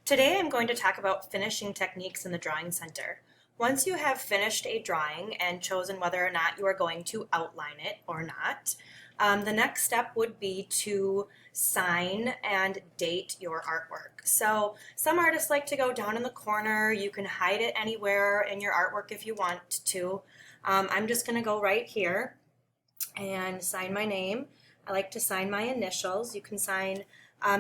Today I'm going to talk about finishing techniques in the Drawing Center. Once you have finished a drawing and chosen whether or not you are going to outline it or not, the next step would be to sign and date your artwork. So some artists like to go down in the corner. You can hide it anywhere in your artwork if you want to. I'm just going to go right here and sign my name. I like to sign my initials. You can sign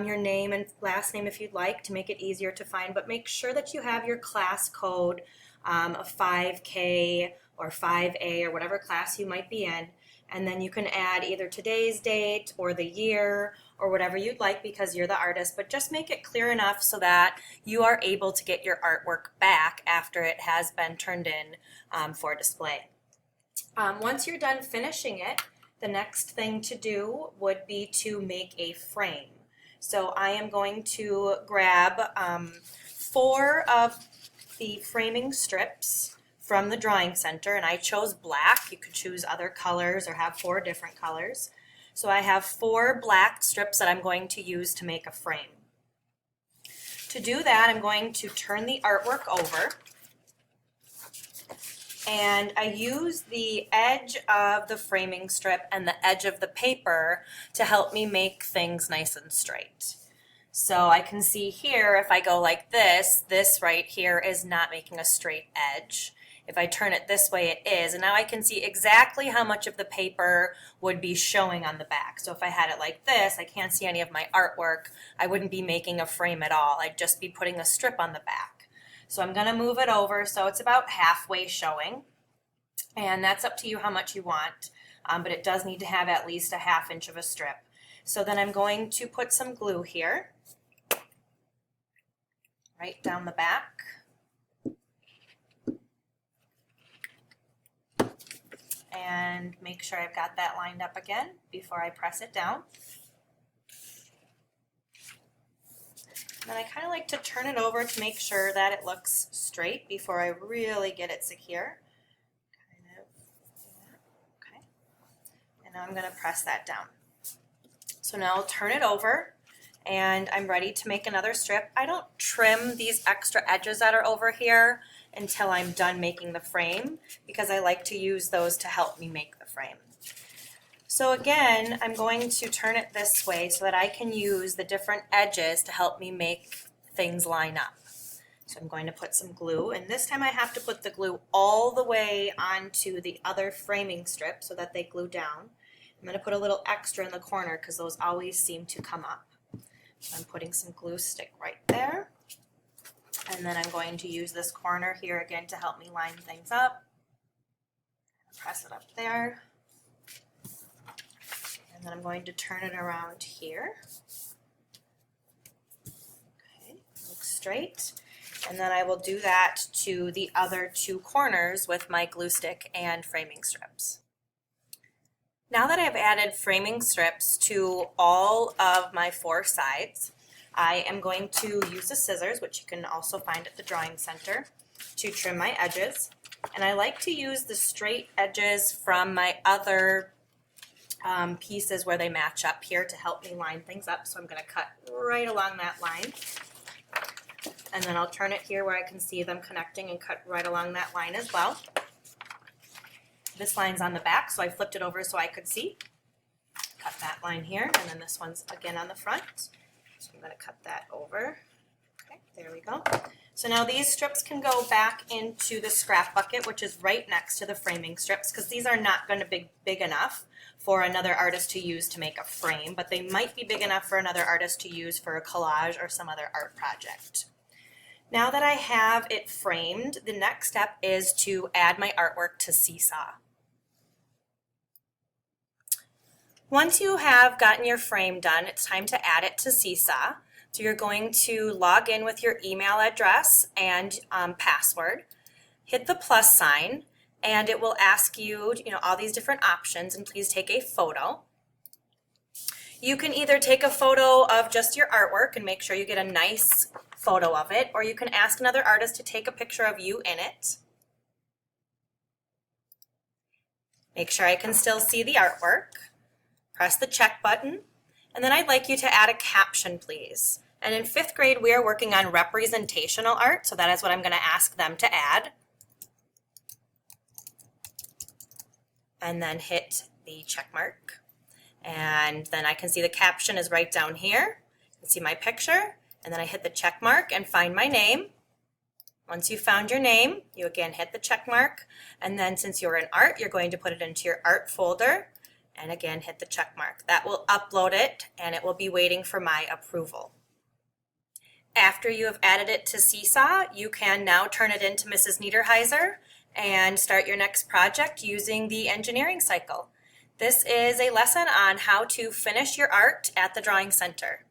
your name and last name if you'd like to make it easier to find, but make sure that you have your class code of 5K or 5A or whatever class you might be in, and then you can add either today's date or the year or whatever you'd like because you're the artist, but just make it clear enough so that you are able to get your artwork back after it has been turned in for display. Once you're done finishing it, the next thing to do would be to make a frame. So I am going to grab 4 of the framing strips from the Drawing Center, and I chose black. You could choose other colors or have 4 different colors. So I have 4 black strips that I'm going to use to make a frame. To do that, I'm going to turn the artwork over, and I use the edge of the framing strip and the edge of the paper to help me make things nice and straight. So I can see here, if I go like this right here is not making a straight edge. If I turn it this way, it is. And now I can see exactly how much of the paper would be showing on the back. So if I had it like this, I can't see any of my artwork. I wouldn't be making a frame at all. I'd just be putting a strip on the back. So I'm going to move it over so it's about halfway showing. And that's up to you how much you want, but it does need to have at least a 1/2 inch of a strip. So then I'm going to put some glue here, right down the back. And make sure I've got that lined up again before I press it down. And then I kind of like to turn it over to make sure that it looks straight before I really get it secure. Okay. And now I'm going to press that down. So now I'll turn it over and I'm ready to make another strip. I don't trim these extra edges that are over here until I'm done making the frame because I like to use those to help me make the frame. So again, I'm going to turn it this way so that I can use the different edges to help me make things line up. So I'm going to put some glue, and this time I have to put the glue all the way onto the other framing strip so that they glue down. I'm going to put a little extra in the corner because those always seem to come up. So I'm putting some glue stick right there. And then I'm going to use this corner here again to help me line things up. Press it up there. And then I'm going to turn it around here. Okay, looks straight. And then I will do that to the other 2 corners with my glue stick and framing strips. Now that I've added framing strips to all of my 4 sides, I am going to use the scissors, which you can also find at the Drawing Center, to trim my edges. And I like to use the straight edges from my other pieces where they match up here to help me line things up. So I'm going to cut right along that line. And then I'll turn it here where I can see them connecting and cut right along that line as well. This line's on the back, so I flipped it over so I could see. Cut that line here, and then this one's again on the front. So I'm going to cut that over. Okay, there we go. So now these strips can go back into the scrap bucket, which is right next to the framing strips, because these are not going to be big enough for another artist to use to make a frame, but they might be big enough for another artist to use for a collage or some other art project. Now that I have it framed, the next step is to add my artwork to Seesaw. Once you have gotten your frame done, it's time to add it to Seesaw. So you're going to log in with your email address and password, hit the plus sign, and it will ask you, all these different options, and please take a photo. You can either take a photo of just your artwork and make sure you get a nice photo of it, or you can ask another artist to take a picture of you in it. Make sure I can still see the artwork. Press the check button, and then I'd like you to add a caption, please. And in 5th grade, we are working on representational art, so that is what I'm going to ask them to add. And then hit the check mark. And then I can see the caption is right down here. You can see my picture, and then I hit the check mark and find my name. Once you found your name, you again hit the check mark, and then since you're in art, you're going to put it into your art folder, and again hit the check mark. That will upload it, and it will be waiting for my approval. After you have added it to Seesaw, you can now turn it into Mrs. Niederheiser and start your next project using the engineering cycle. This is a lesson on how to finish your art at the Drawing Center.